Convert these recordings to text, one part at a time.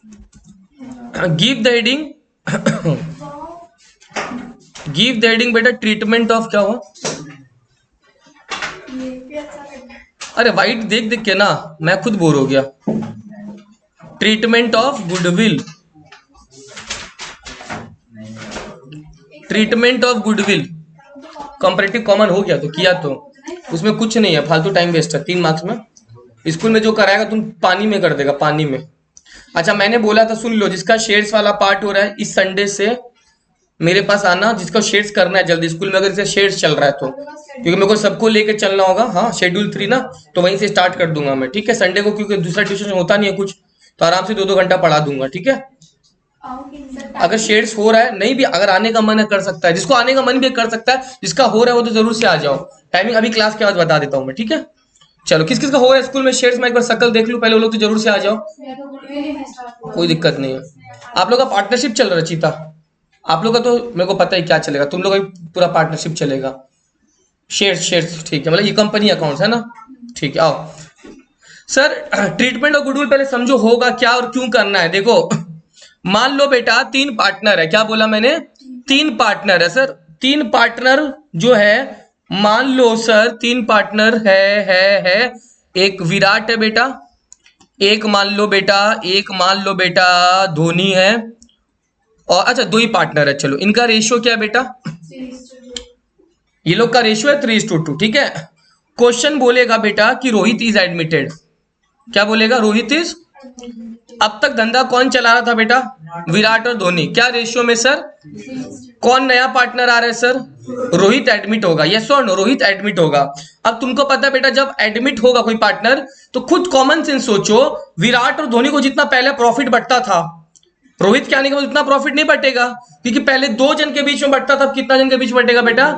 Give the heading give the heading बेटा treatment of क्या हुआ? अरे वाइट देख देख के ना मैं खुद बोर हो गया। Treatment of goodwill, treatment of goodwill comparative common हो गया तो किया, तो उसमें कुछ नहीं है, फालतू टाइम वेस्ट है। 3 मार्क्स में स्कूल में जो कराएगा तुम पानी में कर देगा, पानी में। अच्छा मैंने बोला था, सुन लो, जिसका शेड्स वाला पार्ट हो रहा है इस संडे से मेरे पास आना, जिसको शेड्स करना है जल्दी स्कूल में, अगर इसे शेड्स चल रहा है तो, क्योंकि मेरे को सबको लेके चलना होगा। हाँ शेड्यूल 3 ना, तो वहीं से स्टार्ट कर दूंगा मैं, ठीक है। संडे को क्योंकि दूसरा ट्यूशन होता नहीं है कुछ, तो आराम से 2-2 घंटा पढ़ा दूंगा, ठीक है। अगर शेड्स हो रहा है, नहीं भी अगर आने का मन है कर सकता है, जिसको आने का मन भी कर सकता है, जिसका हो रहा है वो तो जरूर से आ जाओ। टाइमिंग अभी क्लास के बाद बता देता हूँ मैं, ठीक है। चलो किस किस का हो रहा है स्कूल में शेड्स, मैं एक बार शकल देख लूं पहले, वो लोग तो जरूर से आ जाओ, कोई दिक्कत नहीं है। आप लोग का पार्टनरशिप चल रहा है चीता, आप लोग का तो मेरे को पता ही क्या चलेगा, तुम लोग का पूरा पार्टनरशिप चलेगा। शेड्स ठीक है, मतलब ये कंपनी अकाउंट्स है ना, ठीक है। आओ सर, ट्रीटमेंट ऑफ गुडविल पहले समझो होगा क्या और क्यों करना है। देखो मान लो बेटा 3 पार्टनर है, क्या बोला मैंने, 3 पार्टनर है सर। 3 पार्टनर जो है, मान लो सर 3 पार्टनर है। एक विराट है बेटा, एक मान लो बेटा धोनी है, और अच्छा 2 ही पार्टनर है। चलो इनका रेशियो क्या है बेटा, ये लोग का रेशियो है 3:2, ठीक है। क्वेश्चन बोलेगा बेटा कि रोहित इज एडमिटेड, क्या बोलेगा, रोहित इज, अब तक धंधा कौन चला रहा था बेटा, विराट और धोनी, क्या रेशियो में सर, कौन नया पार्टनर आ रहा है सर, रोहित एडमिट होगा, यस और नो, रोहित एडमिट होगा। अब तुमको पता है बेटा जब एडमिट होगा कोई पार्टनर, तो खुद कॉमन सेंस सोचो, विराट और धोनी को जितना पहले प्रॉफिट बढ़ता था, रोहित के आने के बाद उतना प्रॉफिट नहीं बटेगा, क्योंकि पहले 2 जन के बीच में बढ़ता था, कितना जन के बीच बटेगा बेटा,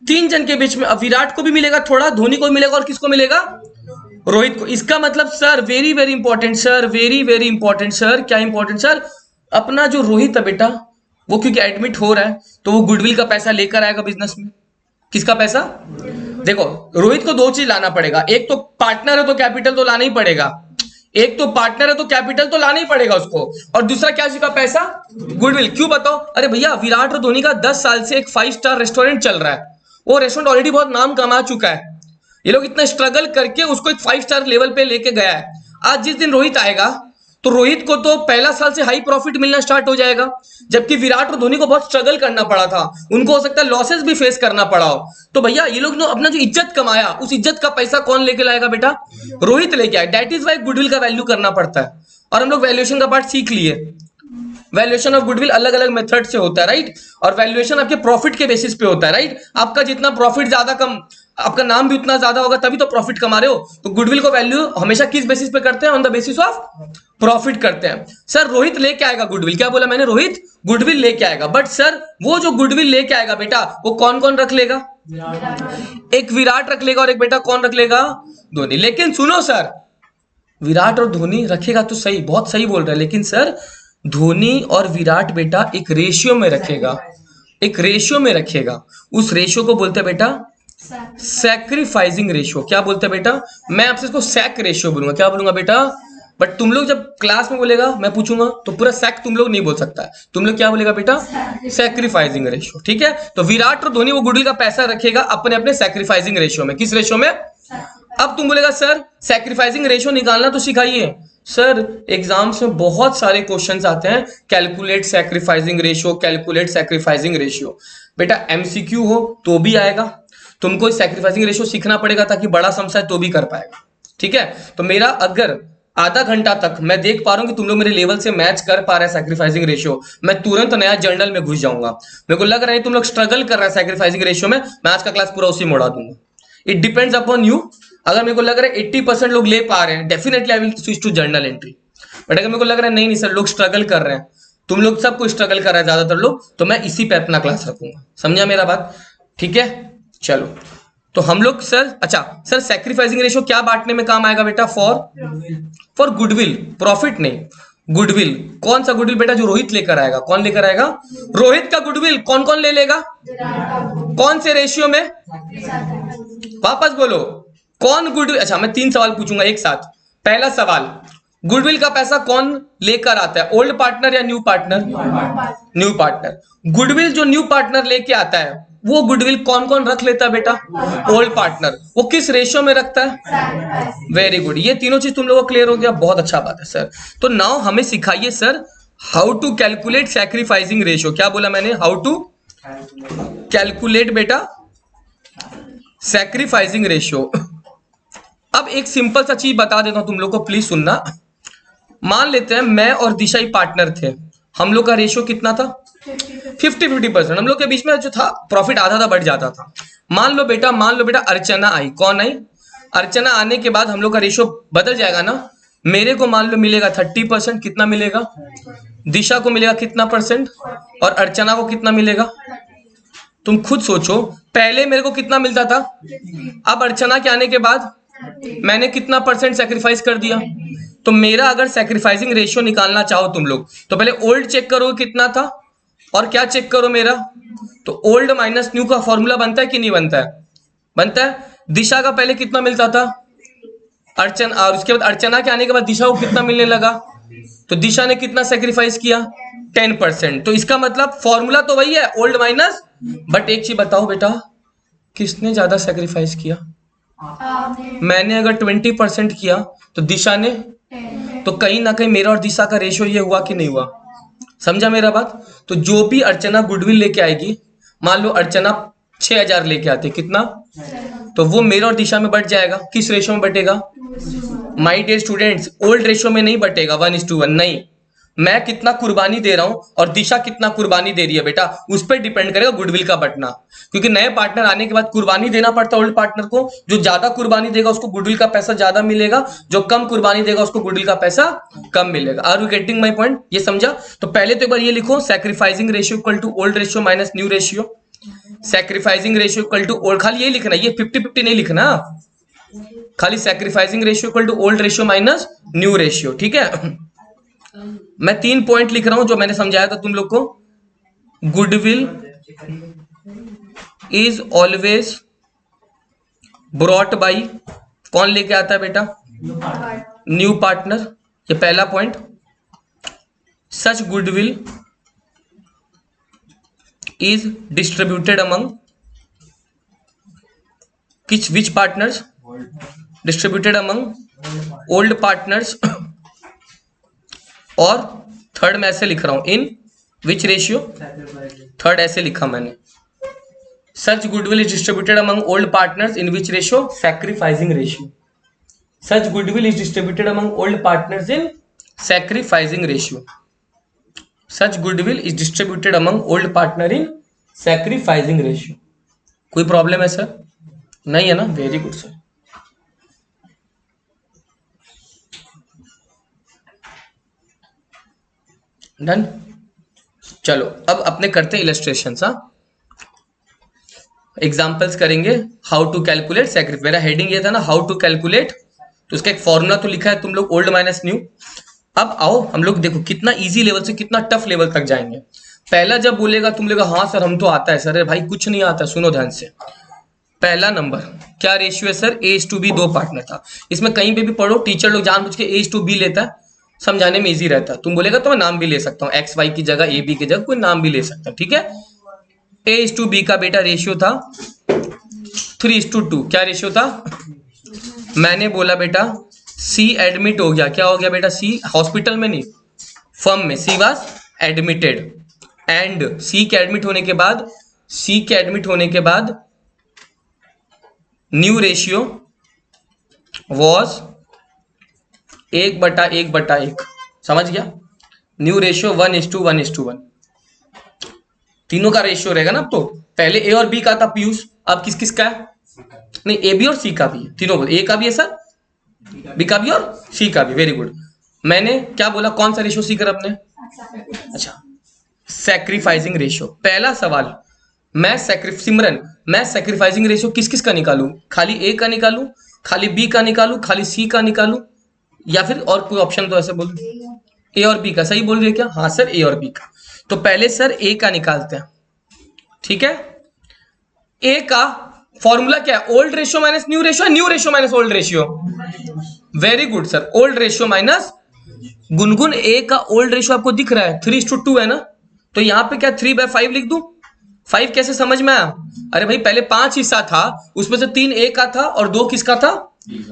3 जन के बीच में। अब विराट को भी मिलेगा थोड़ा, धोनी को भी मिलेगा, और किसको मिलेगा, रोहित को। इसका मतलब sir very very important sir, very very important sir, क्या इंपॉर्टेंट सर, अपना जो रोहित है बेटा वो क्योंकि एडमिट हो रहा है, तो वो गुडविल का पैसा लेकर आएगा बिजनेस में। किसका पैसा, देखो रोहित को 2 चीज लाना पड़ेगा, एक तो पार्टनर है तो कैपिटल तो लाना ही पड़ेगा, एक तो पार्टनर है तो कैपिटल तो लाना ही पड़ेगा उसको, और दूसरा क्या चीज का पैसा, गुडविल। क्यों बताओ, अरे भैया विराट और धोनी का 10 साल से एक 5 स्टार रेस्टोरेंट चल रहा है, वो रेस्टोरेंट ऑलरेडी बहुत नाम कमा चुका है, ये लोग इतना स्ट्रगल करके उसको एक 5 स्टार लेवल पे लेके गया है। आज जिस दिन रोहित आएगा तो रोहित को तो पहला साल से हाई प्रॉफिट मिलना स्टार्ट हो जाएगा, जबकि विराट और धोनी को बहुत स्ट्रगल करना पड़ा था, उनको हो सकता है लॉसेस भी फेस करना पड़ा हो। तो भैया ये लोग जो अपना जो इज्जत कमाया, उस इज्जत का पैसा कौन लेके लाएगा बेटा, रोहित लेके आए। दैट इज वाई गुडविल का वैल्यू करना पड़ता है। और हम लोग वैल्यूएशन का पार्ट सीख लिए, वैल्यूएशन ऑफ गुडविल अलग अलग मेथड से होता है, राइट। और वैल्यूएशन आपके प्रॉफिट के बेसिस पे होता है, राइट। आपका जितना प्रॉफिट ज्यादा कम, आपका नाम भी उतना ज्यादा होगा, तभी तो प्रॉफिट कमा रहे हो। तो गुडविल को वैल्यू हमेशा किस बेसिस पे करते हैं, on the basis of profit करते हैं। सर रोहित लेके आएगा गुडविल, क्या बोला मैंने, रोहित गुडविल लेके आएगा, बट सर वो जो गुडविल लेके आएगा बेटा वो कौन कौन रख लेगा, एक विराट रख लेगा और एक बेटा कौन रख लेगा, धोनी। लेकिन सुनो सर, विराट और धोनी रखेगा तो सही, बहुत सही बोल रहा है, लेकिन सर धोनी और विराट बेटा एक रेशियो में रखेगा, एक रेशियो में रखेगा। उस रेशियो को बोलते हैं बेटा सैक्रिफाइसिंग रेशियो। क्या बोलते हैं बेटा, मैं आपसे इसको सैक रेशियो बोलूंगा, क्या बोलूंगा बेटा, बट तुम लोग जब क्लास में बोलेगा मैं पूछूंगा तो पूरा सैक तुम लोग नहीं बोल सकता है, तुम लोग क्या बोलेगा बेटा, सैक्रिफाइसिंग रेशियो, ठीक है। तो विराट और धोनी वो गुडविल का पैसा रखेगा अपने अपने सैक्रिफाइसिंग रेशियो में, किस रेशियो में। अब तुम बोलेगा सर सैक्रिफाइसिंग रेशियो निकालना तो सिखाइए। सर एग्जाम्स में बहुत सारे क्वेश्चंस आते हैं, calculate sacrificing ratio, calculate sacrificing ratio. बेटा एमसीक्यू हो तो भी आएगा, तुमको सैक्रिफाइसिंग रेशियो सीखना पड़ेगा ताकि बड़ा समस्या तो भी कर पाएगा, ठीक है। तो मेरा अगर आधा घंटा तक मैं देख पा रहा हूं कि तुम लोग मेरे लेवल से मैच कर पा रहे हैं सैक्रिफाइसिंग रेशियो, मैं तुरंत नया जर्नल में घुस जाऊंगा। मेरे को लग रहा है तुम लोग स्ट्रगल कर रहे हैं सैक्रिफाइसिंग रेशियो में, मैं आज का क्लास पूरा उसी में उड़ा दूंगा। It depends upon you. अगर मेरे को लग रहा है 80% लोग ले पा रहे हैं, definitely I will switch to journal entry. But अगर मेरे को लग रहा है नहीं सर लोग स्ट्रगल कर रहे हैं, तुम लोग सबको स्ट्रगल कर रहा है ज्यादातर लोग, तो मैं इसी पे अपना क्लास रखूंगा। समझा मेरा बात, ठीक है। चलो तो हम लोग सर, अच्छा सर सैक्रिफाइसिंग रेशियो क्या बांटने में काम आएगा बेटा, फॉर गुडविल, प्रॉफिट नहीं, गुडविल। कौन सा गुडविल बेटा, जो रोहित लेकर आएगा। कौन लेकर आएगा, रोहित का गुडविल कौन कौन ले लेगा, कौन से रेशियो में, वापस बोलो कौन गुडविल। अच्छा मैं 3 सवाल पूछूंगा एक साथ। पहला सवाल, गुडविल का पैसा कौन लेकर आता है, ओल्ड पार्टनर या new partner? New partner. Goodwill जो न्यू पार्टनर लेके आता है वो गुडविल कौन कौन रख लेता है बेटा? Old partner. वो किस रेशियो में रखता है? वेरी गुड, ये तीनों चीज तुम लोगों को क्लियर हो गया, बहुत अच्छा बात है सर। तो नाउ हमें सिखाइए sir how to calculate sacrificing ratio. क्या बोला मैंने? हाउ टू कैलकुलेट बेटा सैक्रिफाइसिंग रेशियो। अब एक सिंपल सा चीज बता देता हूं तुम लोग को, प्लीज सुनना। मान लेते हैं मैं और दिशा ही पार्टनर थे, हम लोग का रेशियो कितना था? 50-50%। हम लोग के बीच में जो था प्रॉफिट आधा आधा बढ़ जाता था। मान लो बेटा अर्चना आई। कौन आई? अर्चना आने के बाद हम लोग का रेशियो बदल जाएगा ना। मेरे को मान लो मिलेगा 30%। कितना मिलेगा? दिशा को मिलेगा कितना परसेंट? और अर्चना को कितना मिलेगा? तुम खुद सोचो, पहले मेरे को कितना मिलता था, अब अर्चना के आने के बाद मैंने कितना परसेंट सेक्रीफाइस कर दिया। तो मेरा अगर सेक्रीफाइसिंग रेशियो निकालना चाहो तुम लोग तो पहले ओल्ड चेक करो कितना था, और क्या चेक करो मेरा, तो ओल्ड माइनस न्यू का फॉर्मूला बनता है कि नहीं बनता है? बनता है। दिशा का पहले कितना मिलता था अर्चना, और उसके बाद अर्चना के आने के बाद दिशा को कितना मिलने लगा, तो दिशा ने कितना सेक्रीफाइस किया? 10%। तो इसका मतलब फॉर्मूला तो वही है, ओल्ड माइनस। बट एक चीज बताओ बेटा, किसने ज्यादा सेक्रीफाइस किया? मैंने अगर 20% किया तो दिशा ने, तो कहीं ना कहीं मेरा और दिशा का रेशियो ये हुआ कि नहीं हुआ? समझा मेरा बात? तो जो भी अर्चना गुडविल लेके आएगी, मान लो अर्चना 6000 लेके आते, कितना? तो वो मेरा और दिशा में बढ़ जाएगा। किस रेशियो में बटेगा? My dear students, old ratio में नहीं बटेगा 1:1, नहीं। मैं कितना कुर्बानी दे रहा हूं और दिशा कितना कुर्बानी दे रही है बेटा, उस पर डिपेंड करेगा गुडविल का बटना। क्योंकि नए पार्टनर आने के बाद कुर्बानी देना पड़ता है ओल्ड पार्टनर को। जो ज्यादा कुर्बानी देगा उसको गुडविल का पैसा ज्यादा मिलेगा, जो कम कुर्बानी देगा उसको गुडविल का पैसा कम मिलेगा। Are you getting my point? ये समझा? तो पहले तो एक बार ये लिखो, sacrificing ratio equal to old ratio minus new ratio. Sacrificing ratio equal to old, खाली ये लिखना, ये 50-50 नहीं लिखना, खाली sacrificing ratio equal to old ratio minus new ratio. ठीक है, मैं 3 पॉइंट लिख रहा हूं जो मैंने समझाया था तुम लोग को। Goodwill is always brought by, कौन लेके आता है बेटा? New partner. ये पहला point. Such goodwill is distributed among which partners? Distributed among old partners. और थर्ड मैं ऐसे लिख रहा हूं, इन विच रेशियो? थर्ड ऐसे लिखा मैंने, such goodwill is distributed among old partners in which ratio? Sacrificing ratio. Such goodwill is distributed among old partners in sacrificing ratio. Such goodwill is distributed among old partner in sacrificing ratio. कोई problem है sir? नहीं है ना? Very good sir. Done. चलो अब अपने करते हैं इलस्ट्रेशन। एग्जाम्पल्स करेंगे हाउ टू कैलकुलेट सैक्रिफाइस। मेरा हेडिंग ये था ना, हाउ टू कैलकुलेट, तो उसका एक फॉर्मूला तो लिखा है तुम लोग, ओल्ड माइनस न्यू। अब आओ हम लोग देखो कितना इजी लेवल से कितना टफ लेवल तक जाएंगे। पहला जब बोलेगा तुम लोग हाँ सर हम तो आता है। सर अरे भाई कुछ नहीं आता, सुनो ध्यान से। पहला नंबर क्या रेशियो है सर? A:B, 2 पार्टनर था। इसमें कहीं पे भी पढ़ो, टीचर लोग जानबूझ के A:B लेता है, समझाने में इजी रहता है। तुम बोलेगा तो मैं नाम भी ले सकता हूँ, XY की जगह AB की जगह कोई नाम भी ले सकता हूँ। ठीक है, A:B का बेटा रेशियो था 3:2। क्या रेशियो था? मैंने बोला बेटा C एडमिट हो गया। क्या हो गया बेटा? C हॉस्पिटल में नहीं, फर्म में। C was admitted, and C के एडमिट होने के बाद न्यू रेशियो वॉज 1/1/1। समझ गया? New ratio 1:1:1। तीनों का रेशियो रहेगा ना। अब तो पहले A और B का था पीयूष, अब किस किस का है? नहीं, AB और C का भी है, तीनों। A का भी है सर, B का भी और C का भी। Very good. मैंने क्या बोला, कौन सा रेशियो सीख रहा अपने? अच्छा, सैक्रिफाइसिंग रेशियो। पहला सवाल, मैं सैक्रिफाइसिंग रेशियो किस किस का निकालूं? खाली A का निकालूं, खाली B का निकालूं, खाली C का निकालूं, या फिर और कोई ऑप्शन? तो ऐसे बोल, A और B का। सही बोल रहे क्या? हाँ सर, A और B का। तो पहले सर A का निकालते हैं। ठीक है, A का फॉर्मूला क्या है? Old ratio minus new ratio, new ratio minus old ratio. Very good sir, old ratio minus गुनगुन ए का ओल्ड रेशियो आपको दिख रहा है 3:2 है ना, तो यहाँ पे क्या 3/5 लिख दूं? 5 कैसे समझ में आया? अरे भाई पहले 5 हिस्सा था, उसमें से 3 ए का था और 2 किसका था?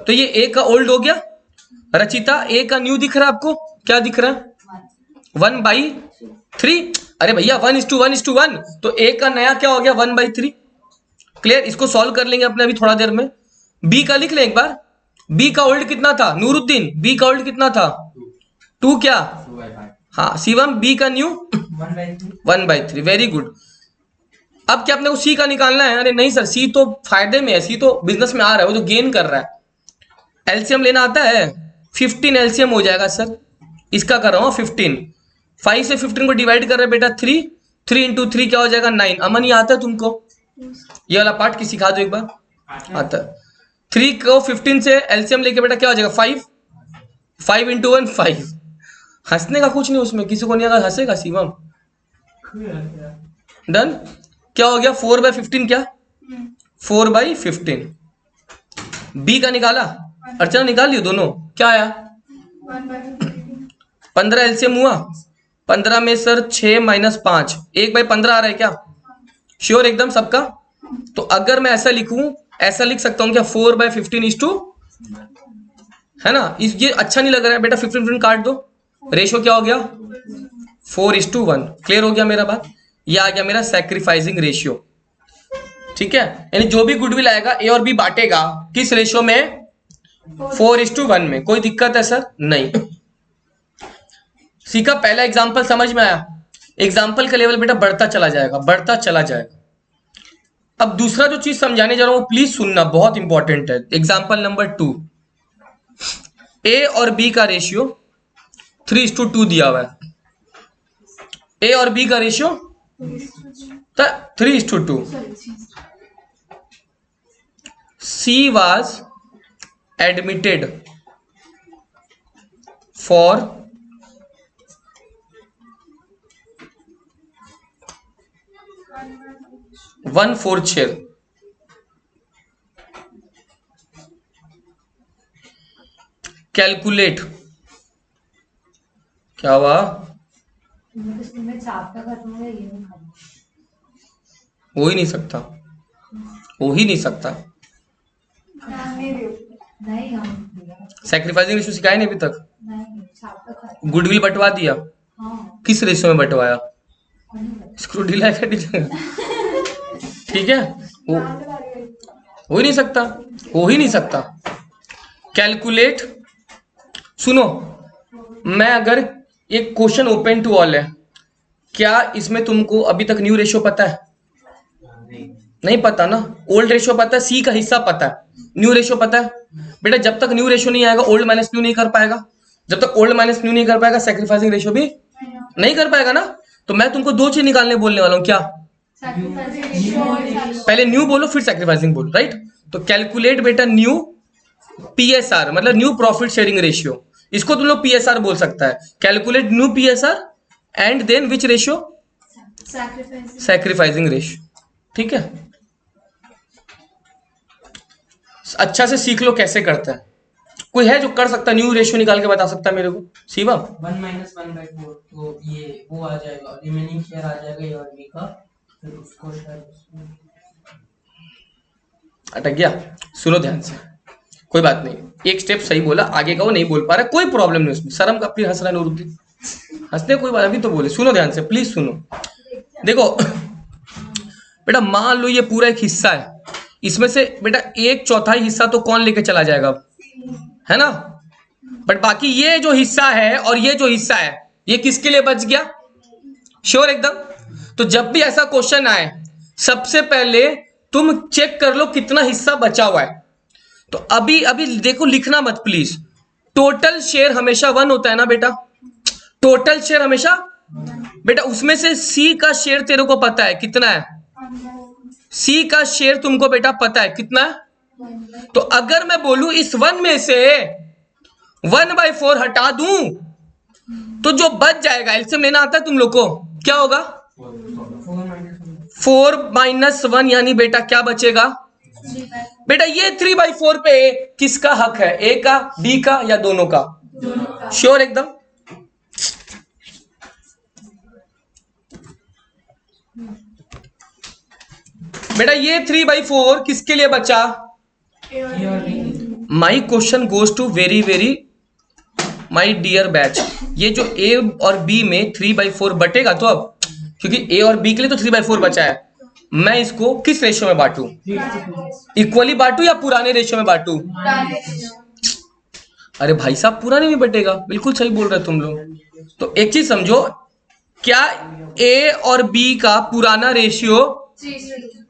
तो ये ए का ओल्ड हो गया। रचिता ए का न्यू दिख रहा है आपको? क्या दिख रहा है? 1/3। अरे भैया 1:1:1, तो ए का नया क्या हो गया? 1/3। क्लियर? इसको सॉल्व कर लेंगे अपने अभी थोड़ा देर में। बी का लिख लें एक बार। बी का ओल्ड कितना था नूरुद्दीन? बी का ओल्ड कितना था? 2 क्या? हाँ शिवम बी का न्यू 1/3। Very good. अब क्या अपने को सी का निकालना है? अरे नहीं सर, सी तो फायदे में है, सी तो बिजनेस में आ रहा है, वो जो गेन कर रहा है। एलसीएम लेना आता है? 15 एलसीएम हो जाएगा सर, इसका कर रहा हूँ 15। 5 से 15 को डिवाइड कर रहे बेटा 3, 3 × 3 क्या हो जाएगा 9। अमन ये आता है तुमको? ये वाला पार्ट की सिखा दो एक बार। आता है। 3 को 15 से एलसीएम लेके बेटा क्या हो जाएगा 5, 5 × 1 5। हंसने का कुछ नहीं उसमें, किसी को नहीं अगर हंसेगा शिवम। डन। क्या हो गया 4/15 क्या? 4/15। बी का निकाला? अर्चना निकाल लियो दोनों। क्या आया? 15 एलसीएम हुआ। 15 में सर 6 - 5 1/15 आ रहा है क्या? श्योर एकदम सबका? तो अगर मैं ऐसा लिखूं, ऐसा लिख सकता हूं क्या 4/15 है ना? ये अच्छा नहीं लग रहा है बेटा, 15 काट दो। रेशो क्या हो गया 4:1। क्लियर हो गया मेरा बात? ये आ गया मेरा सैक्रिफाइसिंग रेशियो। ठीक है, यानी जो भी गुडविल आएगा ए और बी बांटेगा किस रेशियो में? 4:1 में। कोई दिक्कत है सर? नहीं। सी का पहला एग्जाम्पल समझ में आया? एग्जाम्पल का लेवल बेटा बढ़ता चला जाएगा, बढ़ता चला जाएगा। अब दूसरा जो चीज समझाने जा रहा हूं प्लीज सुनना, बहुत इंपॉर्टेंट है। एग्जाम्पल नंबर 2, ए और बी का रेशियो 3:2 दिया हुआ है। ए और बी का ratio 3:2। C was admitted for 1/4 share। Calculate. क्या हुआ? हो ही नहीं सकता, हो ही नहीं सकता। सैक्रिफाइसिंग रेशियो सिखाया नहीं अभी तक? गुडविल बंटवा दिया? किस रेशियो में बंटवाया? स्क्रू ढीला है ठीक है, हो ही नहीं सकता, हो ही नहीं सकता। कैलकुलेट। सुनो, मैं अगर एक क्वेश्चन ओपन टू ऑल है, क्या इसमें तुमको अभी तक न्यू रेशियो पता है? नहीं पता ना। ओल्ड रेशियो पता है, सी का हिस्सा पता है, न्यू रेशियो पता है बेटा। जब तक न्यू रेशियो नहीं आएगा ओल्ड माइनस न्यू नहीं कर पाएगा। जब तक ओल्ड माइनस न्यू नहीं कर पाएगा सैक्रिफाइसिंग रेशियो भी नहीं कर पाएगा ना। तो मैं तुमको 2 चीज निकालने बोलने वाला हूं। क्या? पहले न्यू बोलो फिर सैक्रिफाइसिंग बोलो, राइट? तो कैलकुलेट बेटा न्यू पीएसआर, मतलब न्यू प्रॉफिट शेयरिंग रेशियो। इसको तुम लोग पीएसआर बोल सकता है। Calculate new PSR and then which ratio? Sacrificing ratio. ठीक है, अच्छा से सीख लो कैसे करता है। कोई है जो कर सकता है न्यू रेशियो निकाल के बता सकता है मेरे को? शिवम 1 - 1/4, तो ये वो आ जाएगा, रिमेनिंग शेयर आ जाएगा ए और बी का, फिर उसको शायद अटक गया। सुनो ध्यान से, कोई बात नहीं, एक स्टेप सही बोला, आगे का वो नहीं बोल पा रहा, कोई प्रॉब्लम नहीं उसमें। शर्म का अपनी हंस रहा है नूरुद्दीन, हंसने कोई बात, अभी तो बोले। सुनो ध्यान से, प्लीज सुनो। देखो बेटा, मान लो ये पूरा एक हिस्सा है, इसमें से बेटा 1/4 हिस्सा तो कौन लेके चला जाएगा, है ना? बट बाकी ये जो हिस्सा है और ये जो हिस्सा है ये किसके लिए बच गया? श्योर एकदम? तो जब भी ऐसा क्वेश्चन आए सबसे पहले तुम चेक कर लो कितना हिस्सा बचा हुआ है। तो अभी अभी देखो, लिखना मत प्लीज। टोटल शेयर हमेशा 1 होता है ना बेटा? टोटल शेयर हमेशा बेटा, उसमें से सी का शेयर तेरे को पता है कितना है? सी का शेयर तुमको बेटा पता है कितना है? तो अगर मैं बोलूं इस 1 में से 1/4 हटा दूं तो जो बच जाएगा, एलसीएम लेना आता है तुम लोग को, क्या होगा? 4 - 1 यानी बेटा क्या बचेगा बेटा? ये 3/4 पे किसका हक है? ए का, बी का या दोनों का? श्योर एकदम? बेटा ये 3/4 किसके लिए बचा? My question goes to very very my dear batch, ये जो ए और बी में 3/4 बटेगा, तो अब क्योंकि ए और बी के लिए तो 3/4 बचा है, मैं इसको किस रेशियो में बांटू? इक्वली बांटू या पुराने रेशियो में बांटू? अरे भाई साहब पुराने में बटेगा, बिल्कुल सही बोल रहे तुम लोग। तो एक चीज समझो, क्या ए और बी का पुराना रेशियो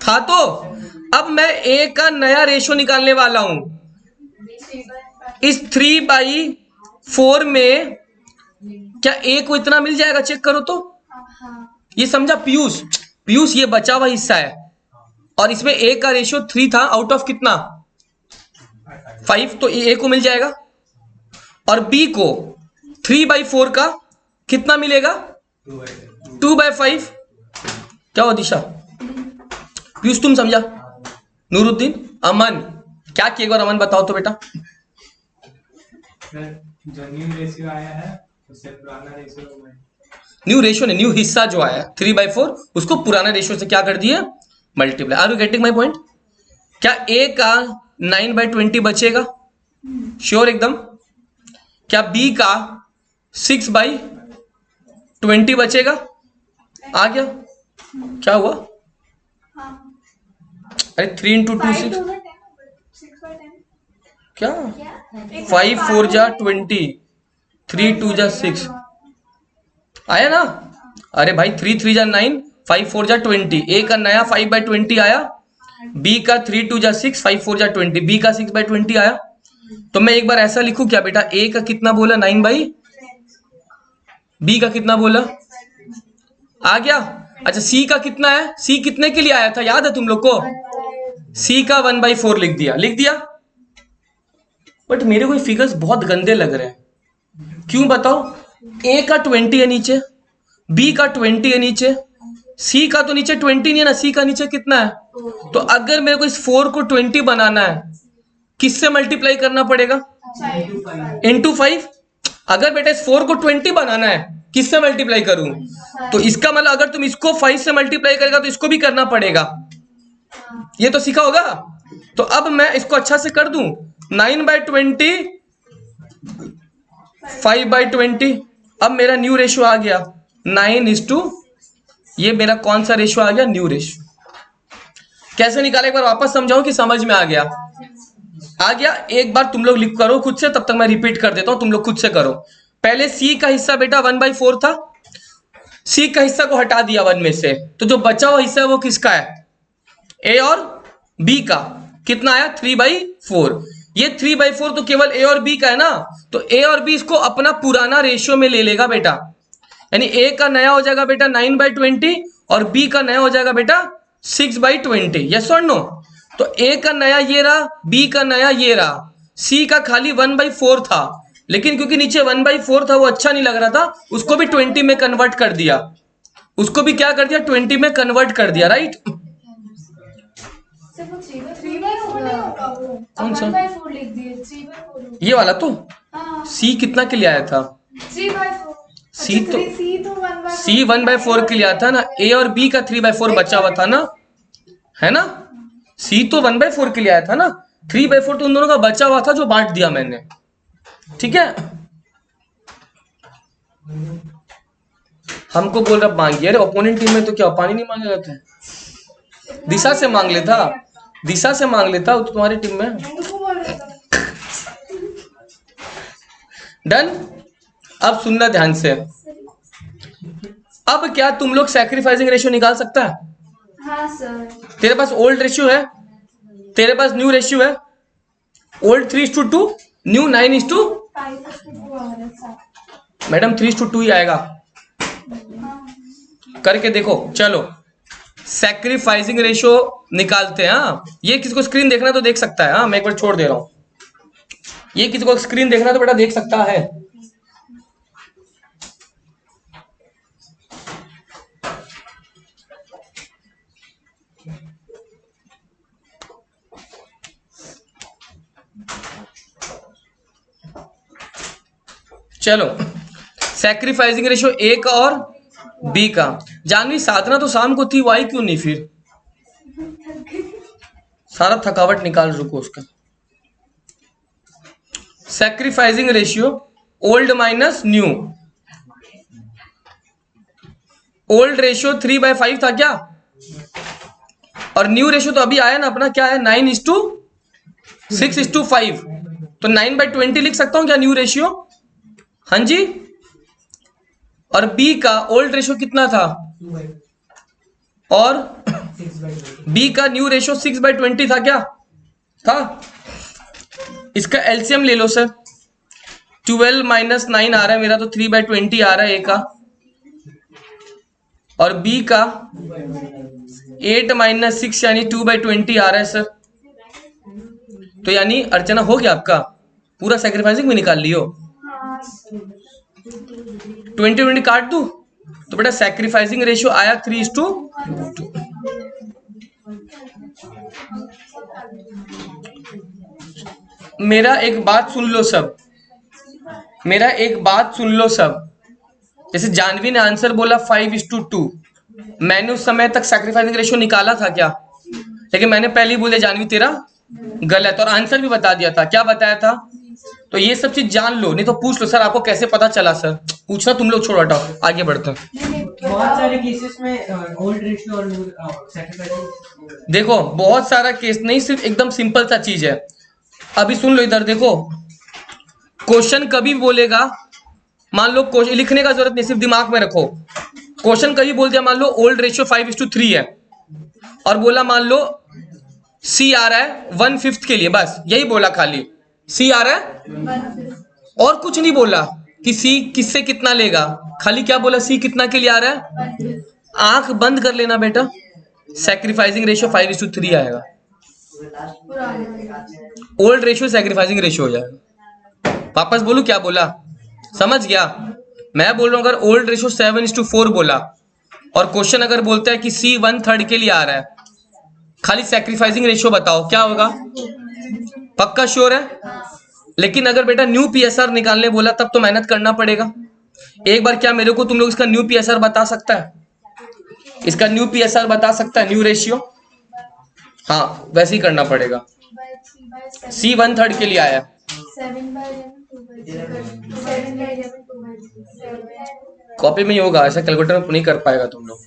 था? तो अब मैं ए का नया रेशियो निकालने वाला हूं। इस 3/4 में क्या ए को इतना मिल जाएगा? चेक करो तो। ये समझा पीयूष? पीयूष ये बचा हुआ हिस्सा है और इसमें ए का रेशियो 3 था आउट ऑफ कितना? 5, तो ए को मिल जाएगा। और बी को 3/4 का कितना मिलेगा? 2/5। क्या हुआ दिशा? पीयूष तुम समझा? नूरुद्दीन, अमन, क्या किया? एक बार अमन बताओ तो बेटा। जो न्यू रेशियो आया है उससे पुराना रेशियो में न्यू रेशियो ने न्यू हिस्सा जो आया 3/4 उसको पुराना रेशियो से क्या कर दिया? Multiply. Are you getting my point? क्या ए का 9/20 बचेगा? श्योर एकदम? क्या बी का 6/20 बचेगा? आ गया? क्या हुआ? अरे 3 × 2 6 क्या? 5 4 जा 20, 3 2 जा 6 आया ना? अरे भाई 3 3 जा 9, 5 4 जा 20। ए का नया 5/20 आया, बी का 3 2 जा 6, 5 4 जा 20, बी का 6/20 आया। तो मैं एक बार ऐसा लिखूं क्या बेटा? ए का कितना बोला? 9 बाई, बी का कितना बोला? आ गया? अच्छा सी का कितना है? सी कितने के लिए आया था, याद है तुम लोग को? सी का 1/4 लिख दिया, लिख दिया। बट मेरे को फिगर्स बहुत गंदे लग रहे हैं, क्यों बताओ? ए का 20 है नीचे, बी का 20 है नीचे, सी का तो नीचे 20 नहीं है ना, सी का नीचे कितना है? तो अगर मेरे को इस 4 को 20 बनाना है, किससे मल्टीप्लाई करना पड़ेगा? इंटू 5। अगर बेटा इस 4 को 20 बनाना है, किससे मल्टीप्लाई करूं? तो इसका मतलब अगर तुम इसको 5 से मल्टीप्लाई करेगा तो इसको भी करना पड़ेगा। ये तो सीखा होगा। तो अब मैं इसको अच्छा से कर दूं, 9/20, 5/20। अब मेरा न्यू रेशियो आ गया 9:, ये मेरा कौन सा रेशियो आ गया? New ratio. कैसे निकाले एक बार वापस समझाऊं कि समझ में आ गया? आ गया? एक बार तुम लोग लिख करो खुद से, तब तक मैं रिपीट कर देता हूं, तुम लोग खुद से करो। पहले सी का हिस्सा बेटा 1/4 था, सी का हिस्सा को हटा दिया 1 में से, तो जो बचा हुआ हिस्सा है वो किसका है? ए और बी का। कितना आया? 3/4। ये 3/4 तो केवल ए और बी का है ना, तो ए और बी इसको अपना पुराना रेशियो में ले लेगा बेटा, यानी ए का नया हो जाएगा बेटा 9/20 और बी का नया हो जाएगा बेटा 6/20। यस और नो? तो ए का नया ये रहा, बी का नया ये रहा, सी का खाली 1/4 था, लेकिन क्योंकि नीचे 1/4 था वो अच्छा नहीं लग रहा था, उसको भी 20 में कन्वर्ट कर दिया। उसको भी क्या कर दिया? 20 में कन्वर्ट कर दिया, राइट? कौन सा? ये वाला तो सी कितना के लिए आया था? सी तो सी 1/4 के लिए आया था ना, ए और बी का 3/4 बचा हुआ था ना, है ना? सी तो 1/4 के लिए आया था ना, 3/4 तो उन दोनों का बचा हुआ था जो बांट दिया मैंने, ठीक है? हमको बोल रहा मांगिए। अरे ओपोनेंट टीम में तो क्या पानी नहीं मांगे जाते हैं? दिशा से मांग लेता, दिशा से मांग लेता तो तुम्हारी टीम में। डन? अब सुनना ध्यान से। अब क्या तुम लोग सैक्रिफाइसिंग रेशियो निकाल सकता है? हाँ सर। तेरे पास ओल्ड रेशियो है, तेरे पास न्यू रेशियो है। ओल्ड 3:2, न्यू 9:, मैडम 3:2 ही आएगा। करके देखो, चलो सैक्रिफाइसिंग रेशियो निकालते हैं। हाँ, ये किसी को स्क्रीन देखना तो देख सकता है। हाँ, मैं एक बार छोड़ दे रहा हूं, ये किसी को स्क्रीन देखना तो बेटा देख सकता है। चलो, सैक्रिफाइसिंग रेशियो ए का और बी का। जानवी साधना तो शाम को थी, वो आई क्यों नहीं फिर? सारा थकावट निकाल, रुको उसका। Sacrificing ratio old minus new. Old ratio 3/5 था क्या? और न्यू रेशियो तो अभी आया ना अपना, क्या है? 9:6:5। तो 9/20 लिख सकता हूं क्या न्यू रेशियो? हाँ जी। और बी का ओल्ड रेशियो कितना था? 2/6/20 और बी का न्यू रेशियो 6/20 था क्या? था। इसका एलसीएम ले लो सर। 12 - 9 आ रहा है मेरा, तो 3/20 आ रहा है ए का। और बी का 8 - 6 यानी 2/20 आ रहा है सर। तो यानी अर्चना हो गया आपका पूरा, सैक्रिफाइसिंग में निकाल लियो। 20 काट दूं तो बेटा सैक्रिफाइसिंग रेशियो आया 3:2। मेरा एक बात सुन लो सब, मेरा एक बात सुन लो सब। जैसे जानवी ने आंसर बोला 5:2, मैंने उस समय तक सैक्रिफाइसिंग रेशियो निकाला था क्या? लेकिन मैंने पहले ही बोले जानवी तेरा गलत, और आंसर भी बता दिया था। क्या बताया था? तो ये सब चीज जान लो, नहीं तो पूछ लो सर आपको कैसे पता चला। सर पूछना तुम लोग छोड़ो, हटाओ, आगे बढ़ते हैं। बहुत सारे केसेस में ओल्ड रेशियो और सैक्रिफाइसिंग। देखो बहुत सारा केस नहीं, सिर्फ एकदम सिंपल सा चीज है। अभी सुन लो इधर देखो, क्वेश्चन कभी बोलेगा, मान लो क्वेश्चन लिखने का जरूरत नहीं, सिर्फ दिमाग में रखो। क्वेश्चन कभी बोल दिया, मान लो ओल्ड रेशियो 5:3 है, और बोला मान लो सी आ रहा है 1/5 के लिए, बस यही बोला, खाली सी आ रहा है और कुछ नहीं बोला कि सी किससे कितना लेगा, खाली क्या बोला? सी कितना के लिए आ रहा है। आंख बंद कर लेना बेटा, सैक्रिफाइसिंग रेशियो 5:3 आएगा। ओल्ड रेशियो सैक्रिफाइसिंग रेशियो हो जाएगा। वापस बोलू क्या बोला? समझ गया? मैं बोल रहा हूं अगर ओल्ड रेशियो 7:4 बोला और क्वेश्चन अगर बोलता है कि सी 1/3 के लिए आ रहा है, खाली सैक्रिफाइसिंग रेशियो बताओ, क्या होगा? पक्का श्योर है? लेकिन अगर बेटा न्यू पीएसआर निकालने बोला तब तो मेहनत करना पड़ेगा। एक बार क्या मेरे को तुम लोग इसका न्यू पीएसआर बता सकता है? इसका न्यू पीएसआर बता सकता है? न्यू रेशियो, हाँ वैसे ही करना पड़ेगा। सी 1/3 के लिए आया, कॉपी में ही होगा, ऐसा कैलकुलेटर में नहीं कर पाएगा तुम लोग।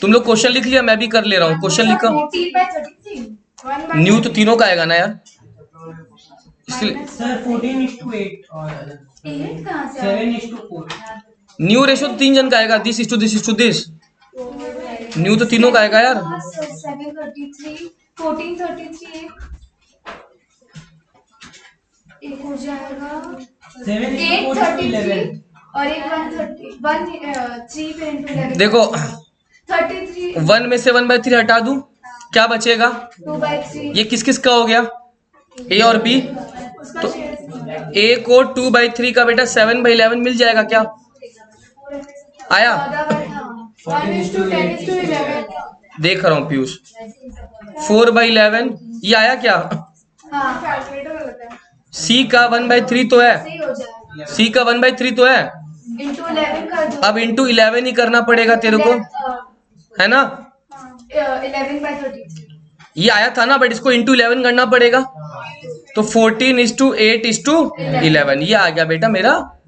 तुम लोग क्वेश्चन लिख लिया, मैं भी कर ले रहा हूँ क्वेश्चन लिखा। न्यू तो तीनों का आएगा ना यार, इसलिए सर 14:8 और 7:4। न्यू रेशियो तो 3 जन का आएगा, this is to this. New तो तीनों का आएगा यार। 7:33 14:33 एक हो जाएगा 8:33 और एक 1:30 3 पे into 11 देखो 33 1 में से 1/3 हटा दूं, क्या बचेगा? 2/3 ये किस किस का हो गया? ए और बी। तो ए को 2/3 का बेटा 7/11 मिल जाएगा क्या? आया? 1:10:11 देख रहा हूँ पीयूष, 4/11 ये आया क्या? हाँ कैलकुलेटर होता है, सी का 1/3 तो है, सही हो जाएगा। सी का 1/3 तो है। into 11 कर दो, अब इंटू 11 ही करना पड़ेगा तेरे को, है ना? 11/33 ये आया था ना, बट इसको इंटू 11 करना पड़ेगा। तो 14:8:11 ये आ गया बेटा मेरा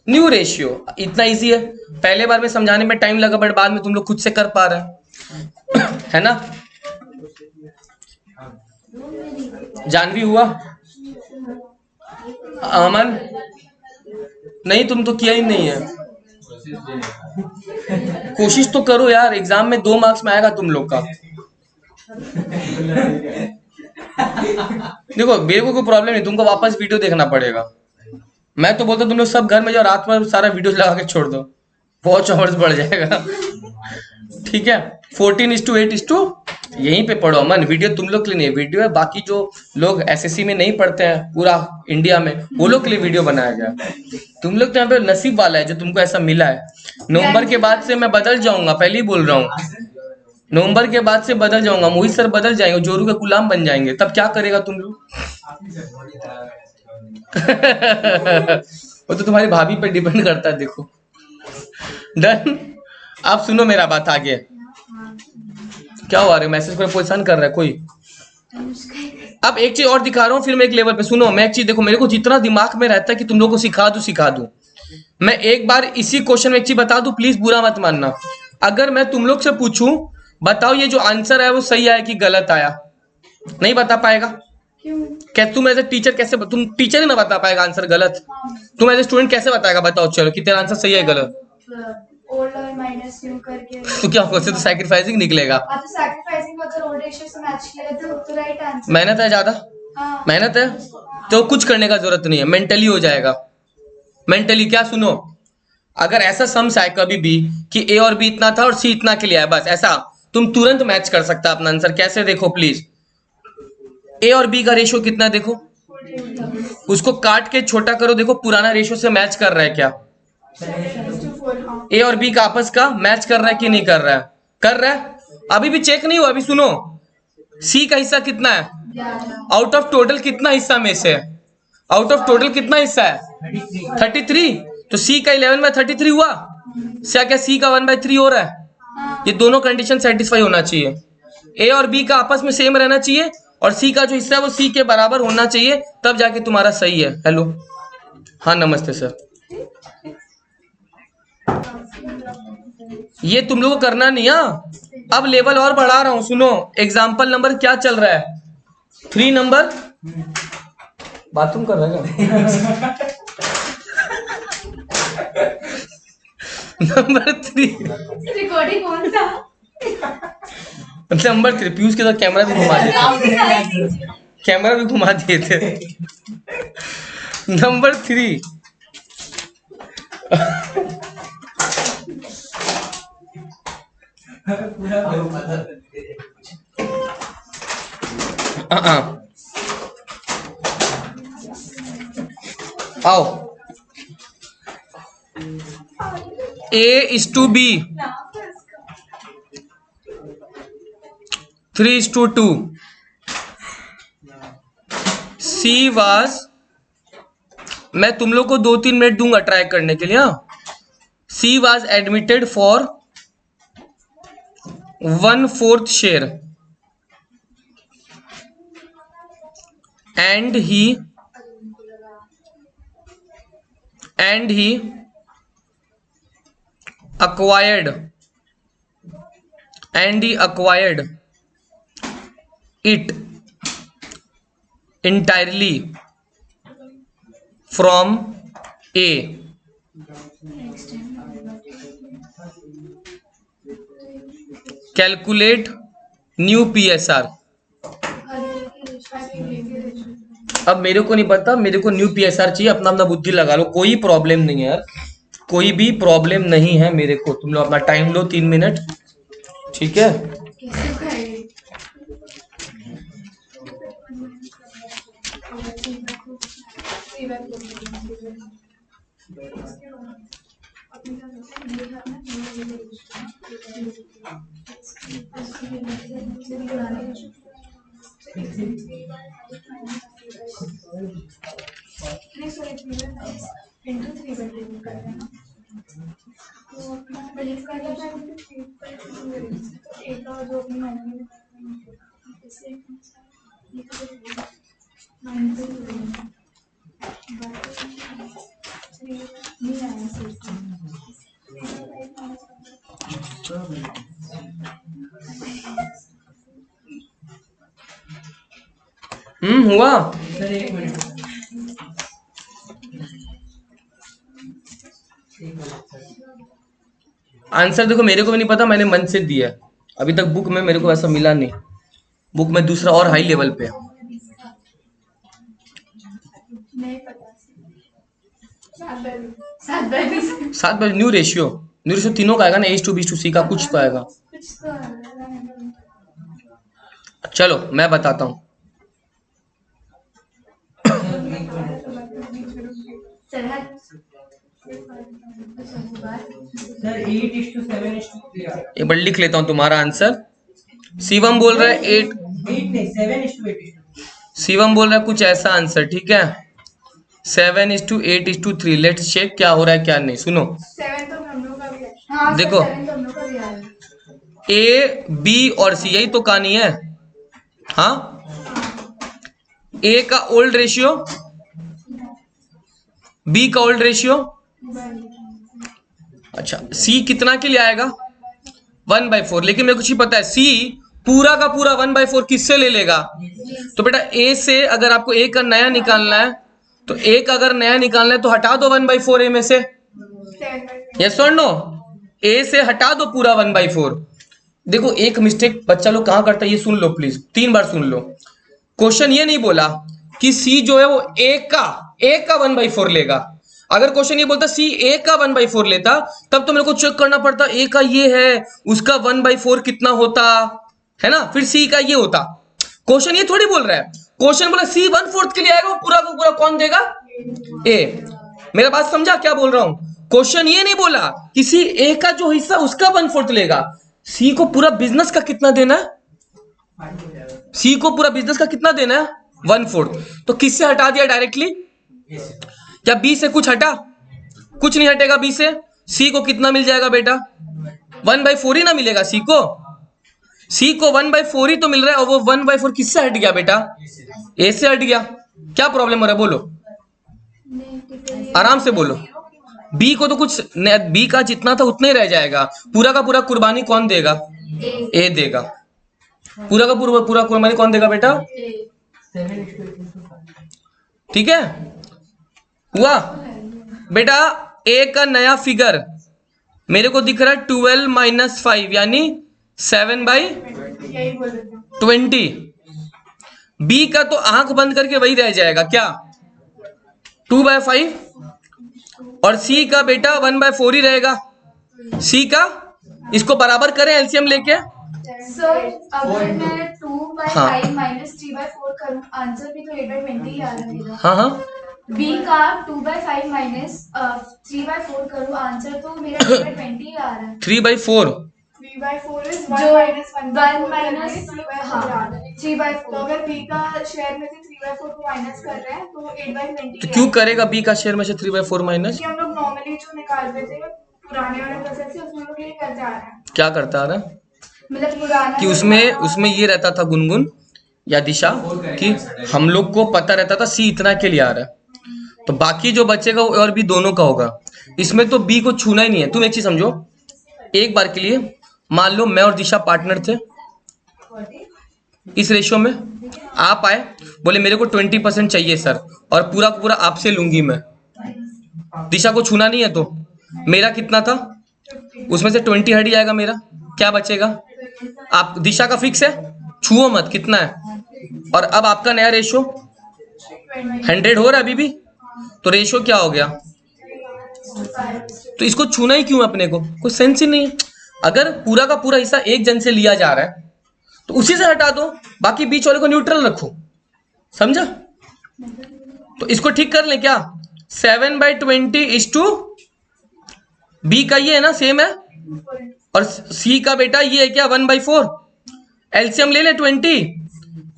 न्यू रेशियो। इतना इजी है, पहले बार में समझाने में टाइम लगा, बट बाद में तुम लोग खुद से कर पा रहे हैं है ना? जानवी हुआ? अमन नहीं, तुम तो किया ही नहीं है। कोशिश तो करो यार, एग्जाम में 2 मार्क्स में आएगा तुम लोग का। देखो मेरे को कोई प्रॉब्लम नहीं, तुमको वापस वीडियो देखना पड़ेगा। मैं तो बोलता तुम लोग सब घर में जाओ, रात में सारा वीडियो लगा के छोड़ दो, वॉच आवर्स बढ़ जाएगा। ठीक है, 14:8 यहीं पे पढ़ो अमन, वीडियो तुम लोग के लिए नहीं है, वीडियो है बाकी जो लोग एसएससी में नहीं पढ़ते हैं पूरा इंडिया में, वो लोग के लिए वीडियो बनाया गया। तुम लोग तो यहाँ पे नसीब वाला है जो तुमको ऐसा मिला है। नवंबर के बाद से मैं बदल जाऊंगा, पहले ही बोल रहा हूँ, नवंबर के बाद से बदल जाऊंगा, मोहित सर बदल जाएंगे, जोरू के गुलाम बन जाएंगे, तब क्या करेगा तुम लोग? वो तो तुम्हारी भाभी पे डिपेंड करता है, देखो। डन। अब सुनो मेरा बात आगे। क्या हुआ रे, मैसेज पर परेशान कर रहा है कोई? अब एक चीज और दिखा रहा हूँ, फिर मैं एक लेवल पे सुनो। मैं एक चीज देखो, मेरे को जितना दिमाग में रहता है कि तुम लोग को सिखा दूं। मैं एक बार इसी क्वेश्चन में एक चीज बता दूं, प्लीज बुरा मत मानना। अगर मैं तुम लोग से पूछूं, बताओ ये जो आंसर है वो सही आया कि गलत आया, नहीं बता पाएगा? क्यों? क्या तुम एज ए टीचर कैसे, तुम टीचर ही ना बता पाएगा आंसर गलत, तुम एज ए स्टूडेंट कैसे बताएगा? बताओ चलो कि तेरा आंसर सही है गलत। ओल्ड और माइनस न्यू करके तो क्या होगा, तो सैक्रिफाइसिंग निकलेगा। तो सैक्रिफाइसिंग अगर ओल्ड रेशियो से मैच किया तो राइट आंसर। मेहनत है ज्यादा, हाँ। मेहनत है तो कुछ करने का जरूरत नहीं है, मेंटली हो जाएगा। मेंटली क्या, सुनो, अगर ऐसा सम्स है कभी भी कि ए और बी इतना था और सी इतना के लिए है, बस ऐसा तुम तुरंत मैच कर सकता है अपना आंसर। कैसे, देखो प्लीज, ए और बी का रेशियो कितना है देखो, उसको काट के छोटा करो, देखो पुराना रेशियो से मैच कर रहा है क्या? ए और बी का आपस का मैच कर रहा है कि नहीं कर रहा है? कर रहा है। अभी भी चेक नहीं हुआ, अभी सुनो, सी का हिस्सा कितना है आउट ऑफ टोटल, कितना हिस्सा में से, आउट ऑफ टोटल कितना हिस्सा है? 33। तो सी का 11 बाय 33 हुआ, क्या सी का 1/3 हो रहा है? ये दोनों कंडीशन सेटिस्फाई होना चाहिए। ए और बी का आपस में सेम रहना चाहिए और सी का जो हिस्सा है वो सी के बराबर होना चाहिए, तब जाके तुम्हारा सही है। हेलो, हाँ नमस्ते सर। ये तुम लोगों को करना नहीं है। अब लेवल और बढ़ा रहा हूं, सुनो। एग्जाम्पल नंबर क्या चल रहा है? 3 नंबर। बाथरूम कर रहा है नंबर 3, रिकॉर्डिंग कौन था? नंबर 3। पीयूष के साथ कैमरा भी घुमा दिए थे, कैमरा भी घुमा दिए थे। नंबर 3, आओ। A:B, 3:2। C was, मैं तुम लोग को 2-3 मिनट दूंगा ट्राई करने के लिए। हाँ, C was admitted for 1/4 share and he acquired it entirely from A. Calculate new PSR। अब मेरे को नहीं पता, मेरे को न्यू PSR चाहिए, अपना अपना बुद्धि लगा लो, कोई प्रॉब्लम नहीं है यार, कोई भी प्रॉब्लम नहीं है मेरे को। तुम लोग अपना टाइम लो 3 मिनट, ठीक है? हुआ। सर 1 मिनट आंसर देखो, मेरे को भी नहीं पता, मैंने मन से दिया है। अभी तक बुक में मेरे को ऐसा मिला नहीं, बुक में दूसरा और हाई लेवल पे। नहीं पता। 7 न्यू रेशियो तीनों का आएगा ना, A:B:C का कुछ तो आएगा। कुछ तो है। चलो मैं बताता हूँ। सर 8:7:3 एक बार लिख लेता हूँ तुम्हारा आंसर। शिवम बोल रहा है 8 नहीं 7:8। शिवम बोल रहा है कुछ ऐसा आंसर, ठीक है? 7:8:3। लेट्स चेक क्या हो रहा है क्या नहीं। सुनो, 7 तो हम लोग का भी है। हाँ देखो। 7 तो हम लोग का भी है। ए बी और सी, यही तो कहानी है। हाँ, ए का ओल्ड रेशियो, बी का ओल्ड रेशियो। अच्छा, सी कितना के लिए आएगा? 1/4। लेकिन मेरे को कुछ पता है, सी पूरा का पूरा 1/4 किससे ले लेगा? तो बेटा ए से अगर आपको ए का नया निकालना है, तो ए का अगर नया निकालना है तो हटा दो 1/4 ए में से। 7/4। यस और नो? ए से हटा दो पूरा 1/4। देखो, एक मिस्टेक बच्चा लोग कहां करता है, ये सुन लो please, 3 bar soon low. Question ये नहीं बोला कि सी जो है वो ए का 1/4 लेगा। अगर क्वेश्चन ये बोलता सी ए का 1/4 लेता, तब तो मेरे को चेक करना पड़ता ए का ये है, उसका 1/4 कितना होता है ना, फिर सी का ये होता। क्वेश्चन ये थोड़ी बोल रहा है, क्वेश्चन बोला सी 1/4 के लिए आएगा, पूरा का पूरा कौन देगा? ए। मेरा बात समझा क्या बोल रहा हूं? क्वेश्चन ये नहीं बोला कि सी ए का जो हिस्सा उसका 1/4 लेगा। सी को पूरा बिजनेस का कितना देना है? सी को पूरा बिजनेस का कितना देना है? 1/4। तो किससे हटा दिया डायरेक्टली? क्या बी से कुछ हटा? कुछ नहीं हटेगा बी से। सी को कितना मिल जाएगा बेटा? 1/4 ही ना मिलेगा सी को। सी को 1/4 ही तो मिल रहा है, और वो 1/4 किससे हट गया बेटा? ए से हट गया। क्या प्रॉब्लम हो रहा है बोलो, आराम से बोलो। बी को तो कुछ, बी का जितना था उतना ही रह जाएगा। पूरा का पूरा कुर्बानी कौन देगा? ए देगा। पूरा का पूरा कुर्बानी कौन देगा बेटा? 7:8:5। ठीक है, हुआ बेटा। ए का नया फिगर मेरे को दिख रहा है 12 - 5 यानी 7/20। यही बोल रहे थे। बी का तो आंख बंद करके वही रह जाएगा क्या? 2/5। और सी का बेटा 1/4 ही रहेगा। सी का इसको बराबर करें एलसीएम लेके। सर अगर मैं 2/5 हाँ। माइनस 3/4 करूं, आंसर भी तो 8/20 ही आ रहा है मेरा। हाँ हाँ, बी का 2/5 माइनस 3/4 करूं, आंसर तो मेरा 8/20 ही आ रहा है। 3/4। 3/4 is 1 minus 1 minus 3/4। तो अगर बी का शेयर में से 3/4 को माइनस कर रहे हैं तो 8/20। तो क्यों करेगा बी का शेयर में से 3/4 माइनस? क्योंकि हम लोग नॉर्मली जो निकालते थे पुराने वाले प्रोसेस से, उसमें लोग ये करते आ रहे हैं। क्या करता आ रहा है? मतलब पुराना कि उसमें ये रहता था गुनगुन या दिशा, कि हम लोग को पता रहता था सी इतना के लिए आ रहा है, तो बाकी जो बचेगा वो और भी दोनों का होगा। इसमें तो बी को छूना ही नहीं है। तुम एक चीज समझो, एक बार के लिए मान लो मैं और दिशा पार्टनर थे इस रेशियो में। आप आए, बोले मेरे को 20% चाहिए सर, और पूरा पूरा आपसे लूंगी मैं। दिशा को छूना नहीं है, तो मेरा कितना था? उसमें से 20 हट जाएगा, मेरा क्या बचेगा? आप दिशा का फिक्स है, छुओ मत कितना है। और अब आपका नया रेशियो 100 हो रहा है अभी भी, तो रेशियो क्या हो गया? तो इसको छूना ही क्यों अपने को? कोई सेंस ही नहीं। अगर पूरा का पूरा हिस्सा एक जन से लिया जा रहा है तो उसी से हटा दो, बाकी बीच वाले को न्यूट्रल रखो। समझा? तो इसको ठीक कर ले क्या? 7/20 इज टू बी का ये है ना, सेम है, और सी का बेटा ये है क्या? 1/4। एलसीएम ले ले 20,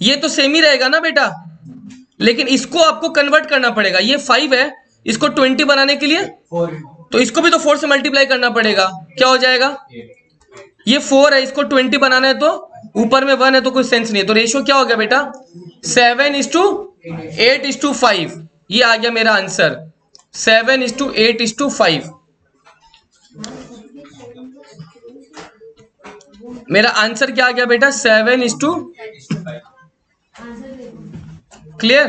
ये तो सेम ही रहेगा ना बेटा, लेकिन इसको आपको कन्वर्ट करना पड़ेगा। ये 5 है, इसको 20 बनाने के लिए तो इसको भी तो 4 से मल्टीप्लाई करना पड़ेगा। क्या हो जाएगा? ये 4 है, इसको 20 बनाना है तो ऊपर में 1 है, तो कोई सेंस नहीं है। तो रेशियो क्या हो गया बेटा? 7:8:5। ये आ गया मेरा आंसर, 7:8:5। मेरा आंसर क्या आ गया बेटा? 7:, क्लियर?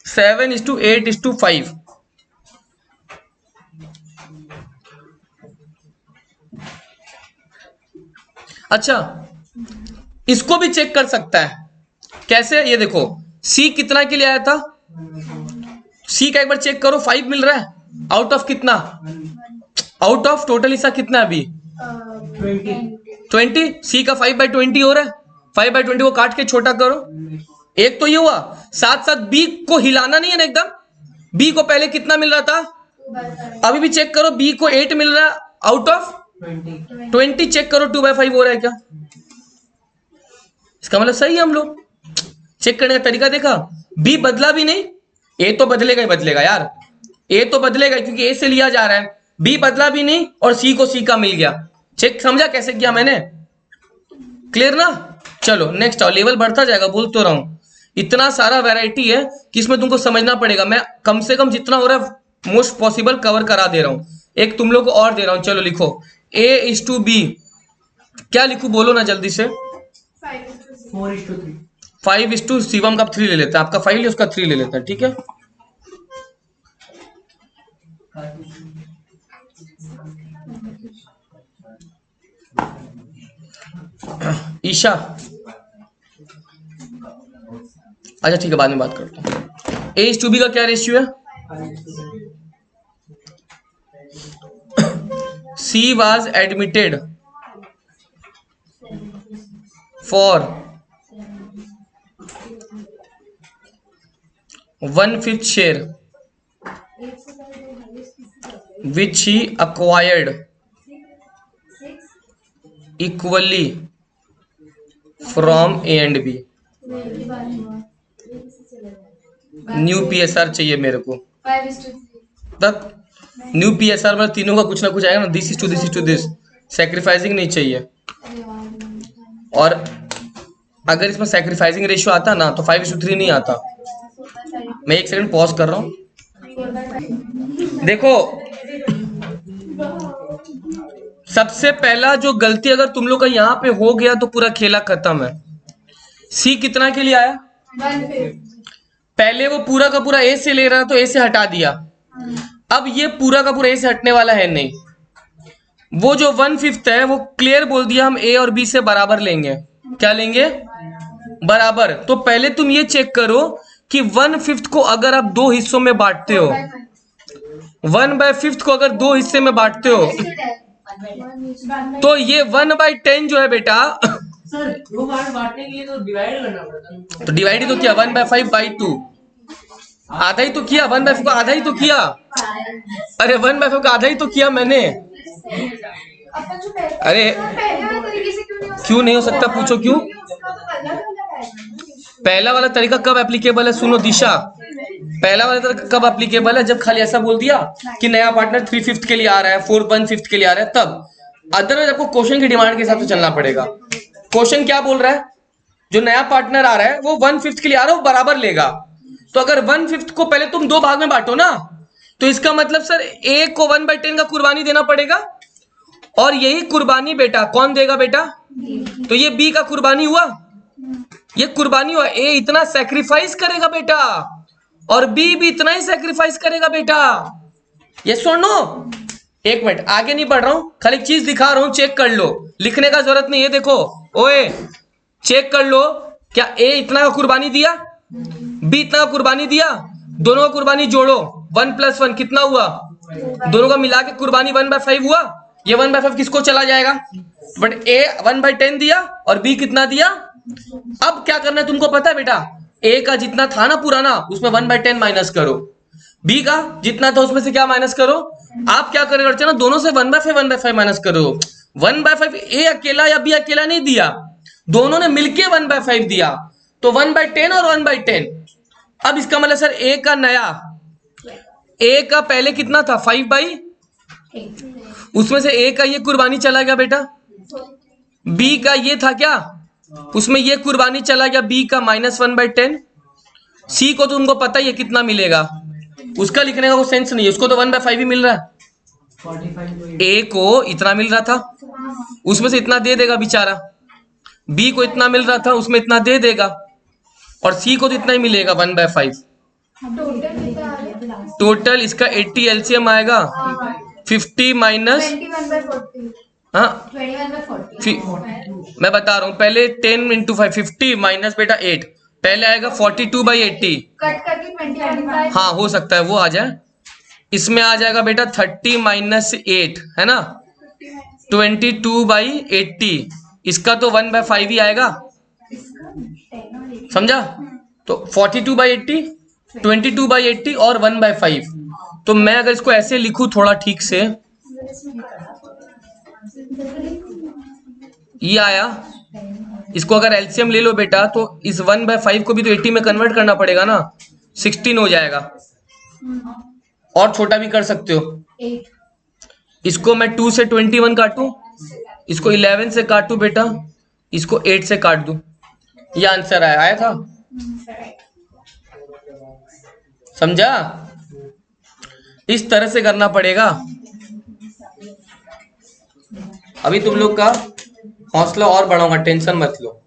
7:8:5। अच्छा, इसको भी चेक कर सकता है। कैसे? ये देखो, सी कितना के लिए आया था? सी का एक बार चेक करो, 5 मिल रहा है आउट ऑफ कितना? आउट ऑफ टोटल हिस्सा कितना है अभी? 20। सी का 5/20 हो रहा है। 5/20 को काट के छोटा करो। एक तो ये हुआ, साथ साथ बी को हिलाना नहीं है ना एकदम। बी को पहले कितना मिल रहा था? अभी भी चेक करो, बी को 8 मिल रहा है आउट ऑफ 20। चेक करो 2/5 हो रहा है क्या? इसका मतलब सही है। हम लोग चेक करने का तरीका देखा, बी बदला भी नहीं ए तो बदलेगा ही बदलेगा यार, ए तो बदलेगा क्योंकि ए से लिया जा रहा है, बी बदला भी नहीं और सी को सी का मिल गया। चेक समझा कैसे किया मैंने? क्लियर ना? चलो नेक्स्ट आओ, लेवल बढ़ता जाएगा, बोल तो रहा हूं इतना सारा वैरायटी है कि इसमें तुमको समझना पड़ेगा। मैं कम से कम जितना हो रहा है मोस्ट पॉसिबल कवर करा दे रहा हूं। एक तुम लोग को और दे रहा हूं, चलो लिखो A:B। क्या लिखूं बोलो ना जल्दी से। 4:3। 5:, शिवम का 3 ले लेता है, आपका 5 ले उसका 3 ले लेता है, ठीक है। ईशा अच्छा ठीक है, बाद में बात करता हूँ। A:B का क्या रेशियो है? C was admitted for 1/5 share which he acquired equally from A and B। New PSR चाहिए मेरे को। 5:3। तक न्यू PSR में तीनों का कुछ ना कुछ आएगा ना, this is to this, sacrificing नहीं चाहिए। और अगर इसमें सेक्रीफाइसिंग रेशियो आता ना तो 5:3 नहीं आता। मैं एक सेकंड पॉज कर रहा हूं। देखो सबसे पहला जो गलती अगर तुम लोग का यहाँ पे हो गया तो पूरा खेला खत्म है। सी कितना के लिए आया? 1/5। पहले वो पूरा का पूरा ए से ले रहा तो ए से हटा दिया, अब ये पूरा का पूरा ए से हटने वाला है नहीं। वो जो 1/5 है वो क्लियर बोल दिया हम ए और बी से बराबर लेंगे। क्या लेंगे? बराबर। तो पहले तुम ये चेक करो कि 1/5 को अगर आप 2 हिस्सों में बांटते हो, 1/5 को अगर 2 हिस्से में बांटते हो तो ये 1/10 जो है बेटा सर दो पार्ट बांटने के लिए तो डिवाइड करना पड़ता है। तो डिवाइड ही तो किया 1/5/2, आधा ही तो किया। 1/5 को आधा ही तो किया। अरे 1/5 का आधा ही तो किया मैंने। अपन जो अरे पहले वाले तरीके से क्यों नहीं हो सकता? पूछो क्यों? उसका तो अलग अलग है। पहला वाला तरीका कब एप्लीकेबल है? सुनो दिशा, पहला वाला तरीका कब एप्लीकेबल है? जब खाली ऐसा बोल दिया कि नया पार्टनर 3/5 के लिए आ रहा है, 4/1/5 के लिए आ रहा है, तब। अदरवाइज आपको क्वेश्चन की डिमांड के हिसाब से चलना पड़ेगा। क्वेश्चन क्या बोल रहा है? जो नया पार्टनर आ रहा है वो 1/5 के लिए आ रहा है, वो बराबर लेगा। तो अगर 1/5 को पहले तुम 2 भाग में बांटो ना, तो इसका मतलब सर ए को 1/10 का कुर्बानी देना पड़ेगा, और यही कुर्बानी बेटा कौन देगा बेटा? तो ये बी का कुर्बानी हुआ, ये कुर्बानी हुआ। ए इतना सैक्रिफाइस करेगा बेटा और बी भी इतना ही सैक्रिफाइस करेगा बेटा। ये सुनो, एक मिनट आगे नहीं बढ़ रहा हूं, खाली एक चीज दिखा रहा हूं, चेक कर लो, लिखने का जरूरत नहीं है। देखो ओए चेक कर लो, क्या ए इतना का कुर्बानी दिया, बी इतना का कुर्बानी दिया? दोनों का कुर्बानी जोड़ो, 1 + 1 कितना हुआ? दोनों का मिला के कुर्बानी 1/5 हुआ। ये 1/5 किसको चला जाएगा? बट ए 1/10 दिया और बी कितना दिया? अब क्या करना है तुमको पता है बेटा? ए का जितना था ना पुराना, उसमें 1/10 माइनस करो, बी का जितना था उसमें से क्या माइनस करो? आप क्या करें अर्चना? दोनों से 1/5 माइनस करो। 1/5 ए अकेला या बी अकेला नहीं दिया, दोनों ने मिलके 1/5 दिया, तो 1/10 और 1/10। अब इसका मतलब सर ए का नया, ए का पहले कितना था? 5/8, उसमें से ए का ये कुर्बानी चला गया बेटा, बी का ये था क्या, उसमें ये कुर्बानी चला गया, बी का -1/10। सी को तो तुमको पता ही है कितना मिलेगा, उसका लिखने का कोई सेंस नहीं है, उसको तो 1/5 ही मिल रहा है। 45 ए को इतना मिल रहा था, उसमें से इतना दे देगा बेचारा, बी को इतना मिल रहा था, उसमें इतना दे देगा, और सी को तो इतना ही मिलेगा 1/5। टोटल कितना आ रहा है? टोटल इसका 80 एलसीएम आएगा, 50 माइनस 21/40। हाँ 21/40। मैं बता रहा हूँ, पहले 10 × 5 50 माइनस बेटा 8, पहले आएगा 42/80। कट करके 21/5। हाँ हो सकता है वो आ जाए, इसमें आ जाएगा बेटा 30 - 8 है ना, 22/80। इसका तो 1/5 ही आएगा, समझा? तो 42/80, 22/80 और 1/5। तो मैं अगर इसको ऐसे लिखूं थोड़ा ठीक से, ये आया, इसको अगर एलसीएम ले लो बेटा तो इस 1/5 को भी तो 80 में कन्वर्ट करना पड़ेगा ना, 16 हो जाएगा। और छोटा भी कर सकते हो। 8 इसको मैं 2 से 21 काटूं, इसको 11 से काटूं बेटा, इसको 8 से काट दूं, ये आंसर आया था। समझा? इस तरह से करना पड़ेगा। अभी तुम लोग का हौसला और बढ़ाऊंगा, टेंशन मत लो।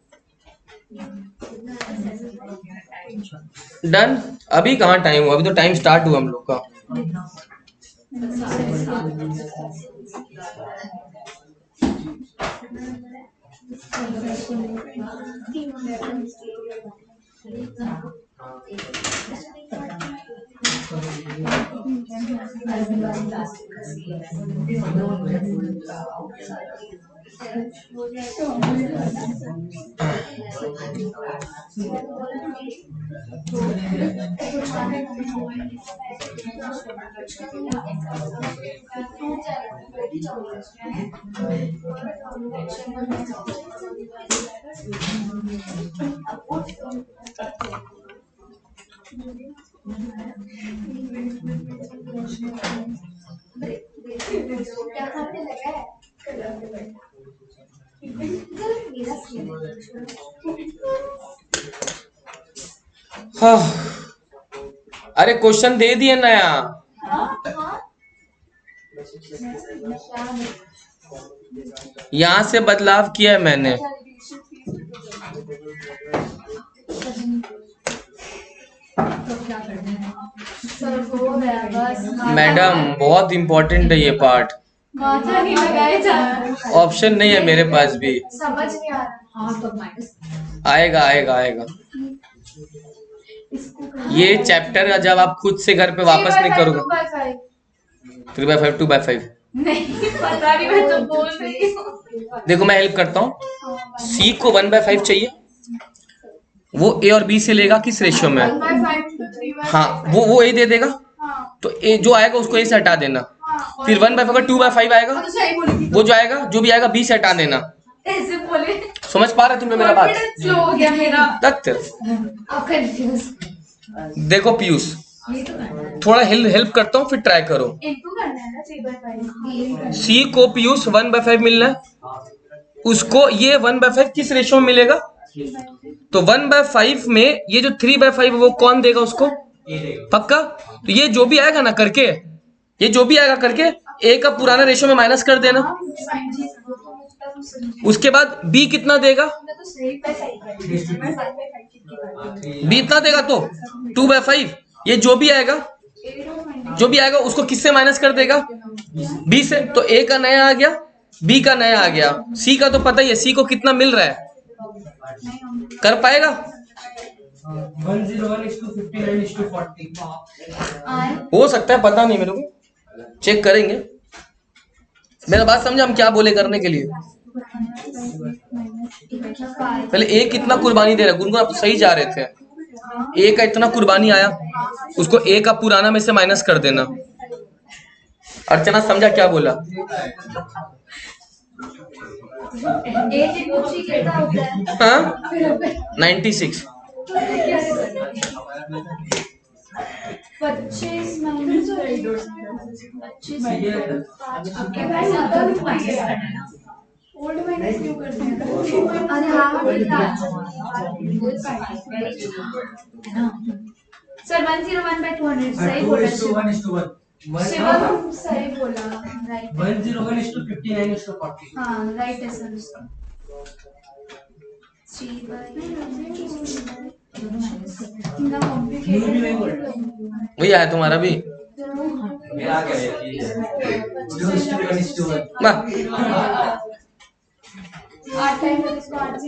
डन? अभी कहाँ टाइम हुआ, अभी तो टाइम स्टार्ट हुआ हम लोग का। क्या खाने लगा है? हाँ। अरे क्वेश्चन दे दिए नया। यहाँ से बदलाव किया है मैंने। मैडम बहुत इंपॉर्टेंट है ये पार्ट। माथा नहीं लगाए जा रहा। ऑप्शन नहीं है मेरे पास भी। समझ नहीं आ रहा। आएगा आएगा आएगा। ये चैप्टर का जब आप खुद से घर पे वापस नहीं करोगे। 3/5 2/5 नहीं पता नहीं, मैं तो बोल रही हूँ। देखो मैं हेल्प करता हूँ। सी को 1/5 चाहिए, वो ए और बी से लेगा किस रेशियो में? 1/5 to 3/5। हाँ वो ए दे देगा, हाँ, तो ए जो आएगा उसको ए से हटा देना। हाँ, फिर 1/5 का 2/5 आएगा, तो सही बोली थी। वो जो आएगा जो भी आएगा बी से हटा देना। ऐसे बोले। समझ पा रहे तुम लोग मेरा बात? Confidence slow हो गया मेरा। तथ्य। अब कंफ्यूज। देखो पीयूष, थोड़ा हेल्प करता हूँ फिर ट्राई करो। इनको करना है ना 3/5। सी को पीयूष 1/5 मिलना है, उसको ये 1/5 किस रेशियो में मिलेगा? तो 1/5 में ये जो 3/5 वो कौन देगा उसको? पक्का? तो ये जो भी आएगा ना करके, ये जो भी आएगा करके ए का पुराना रेशियो में माइनस कर देना। उसके बाद बी कितना देगा? बी इतना देगा तो 2/5। ये जो भी आएगा उसको किससे माइनस कर देगा? बी से। तो ए का नया आ गया, बी का नया आ गया, सी का तो पता ही है, सी को कितना मिल रहा है। कर पाएगा? 101:59:40। हो सकता है, पता नहीं मेरे को, चेक करेंगे। मेरा बात समझा हम क्या बोले करने के लिए? पहले ए कितना कुर्बानी दे रहा है, गुनगुन आप सही जा रहे थे। ए का इतना कुर्बानी आया, उसको ए का पुराना में से माइनस कर देना। अर्चना समझा क्या बोला? हाँ 96। 25 ओल्ड माइनस क्यों करते हैं? अरे हाँ सर 101/200 सही बोला। 1:1 शिवम सही बोला, राइट। 1:1:59:40। हाँ राइट है सर उसका। 3/2 इतना कॉम्प्लिकेटेड। वही आया तुम्हारा भी? मेरा क्या है? 1:1:1। वाह। 8 टाइम में इसको 8 से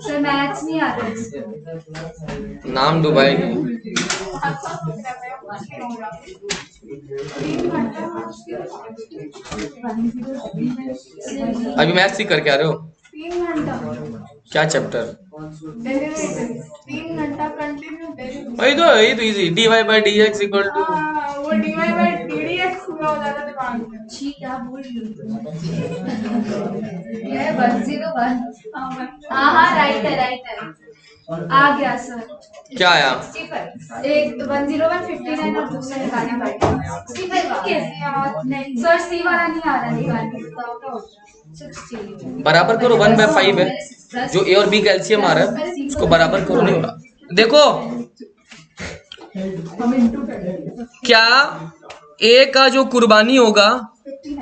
सर मैथ्स नहीं आता इसको। नाम डुबाएगी। अभी मैथ सीख करके आ रहे हो? 3 घंटा क्या चैप्टर? डेरिवेटिव 3 घंटा कंटिन्यू डेरिवेटिव। वही तो इजी। dy/dx इक्वल टू वो dy/dx पूरा हो जाता दिमाग में। छी क्या बोल रही हो ये 101 हाँ राइट है आ गया सर। क्या आया? 65 एक 101 59 और दूसरा निकालना पड़ेगा। 65 कैसे यार? नहीं सर, सी वाला नहीं आ रहा निकालने। 60 बराबर करो, 1/5 है। जो ए और बी का एलसीएम आ रहा है उसको बराबर करो, नहीं हो रहा। देखो क्या ए का जो कुर्बानी होगा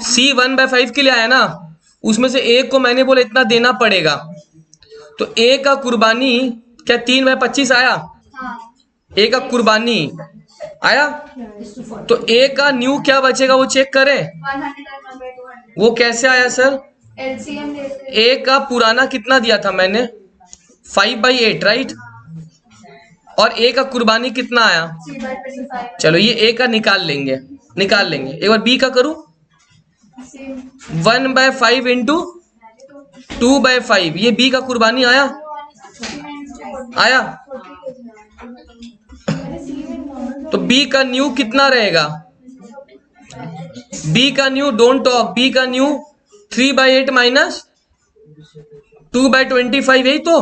सी 1/5 के लिए आया ना, उसमें से ए को मैंने बोला इतना देना पड़ेगा, तो ए का कुर्बानी क्या 3/25 आया? ए का कुर्बानी आया, तो ए का न्यू क्या बचेगा वो चेक करें। 101/200 वो कैसे आया सर? एलसीएम लेते ए का पुराना कितना दिया था मैंने? 5/8 राइट, और ए का कुर्बानी कितना आया? 3/25। चलो ये ए का निकाल लेंगे। एक बार बी का करूं, 1/5 इंटू 2/5, ये बी का कुर्बानी आया? आया। तो बी का न्यू कितना रहेगा? बी का न्यू डोंट टॉक, बी का न्यू 3/8 माइनस 2/25, यही तो।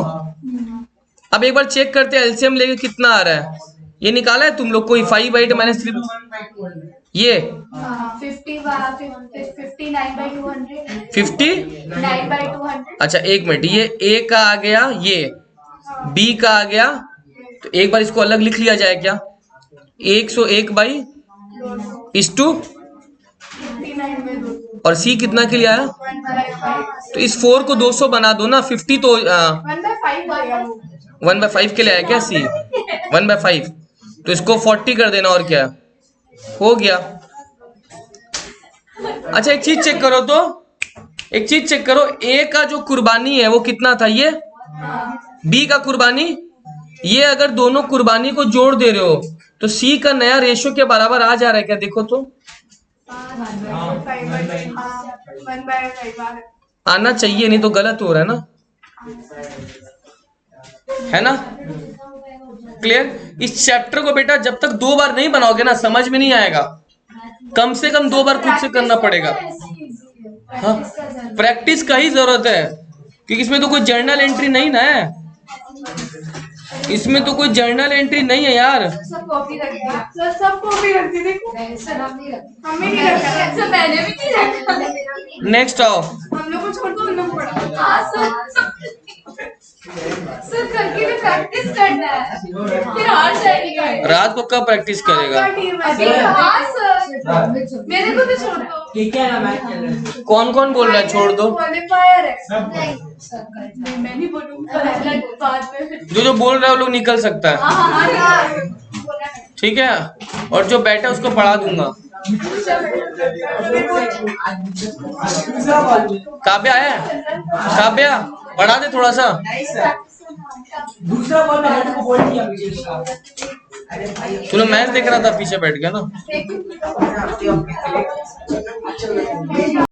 अब एक बार चेक करते हैं एलसीएम लेके कितना आ रहा है। ये निकाला है तुम लोग कोई? 5/8 माइनस 3, ये 59/200 50। 9/200। अच्छा एक मिनट, ये ए का आ गया, ये बी का आ गया, तो एक बार इसको अलग लिख लिया जाए क्या? 101/2 और सी कितना के लिए आया? तो इस 4 को 200 बना दो ना, 50 तो 1/5 के लिए आया क्या सी? 1/5, तो इसको 40 कर देना और क्या हो गया। अच्छा एक चीज चेक करो, तो एक चीज चेक करो, ए का जो कुर्बानी है वो कितना था? ये बी का कुर्बानी, ये अगर दोनों कुर्बानी को जोड़ दे रहे हो तो सी का नया रेशियो के बराबर आ जा रहा है क्या? देखो तो 1/5 आना चाहिए, नहीं तो गलत हो रहा है ना? क्लियर? इस चैप्टर को बेटा जब तक 2 बार नहीं बनाओगे ना समझ में नहीं आएगा, कम से कम 2 बार खुद से करना पड़ेगा। हाँ, प्रैक्टिस का ही जरूरत है, क्योंकि इसमें तो कोई जर्नल एंट्री नहीं ना है, इसमें तो कोई जर्नल एंट्री नहीं है यार। सब कॉपी रख दिया सर, सब कॉपी रख दी। देखो सर हमने रखा, हमें नहीं रखा सर मैंने भी नहीं रखा। नेक्स्ट आओ। हम लोग को छोड़ दो, हम लोग पढ़ा। हाँ सर करके भी प्रैक्टिस करना है, फिर हार जाएगी। रात को कब प्रैक्टिस करेगा? अभी हाँ सर मेरे को तो छोड़ दो। क्या ना मैच चल रहा है? कौन कौन बोल रहा है छोड़ दो? क्वालिफायर है। नहीं सर नहीं, मैं नहीं बोलूंगा बाद में। जो बोल रहा है वो लोग निकल सकता है, हाँ, ठीक है? और जो बैठा है उसको पढ़ा दूंगा। काव्या है? काव्या पढ़ा दे थोड़ा सा। दूसरा बॉल में हेड को बोल दिया मुझे इसका। अरे भाई तूने मैच देख रहा था पीछे बैठ के ना। एक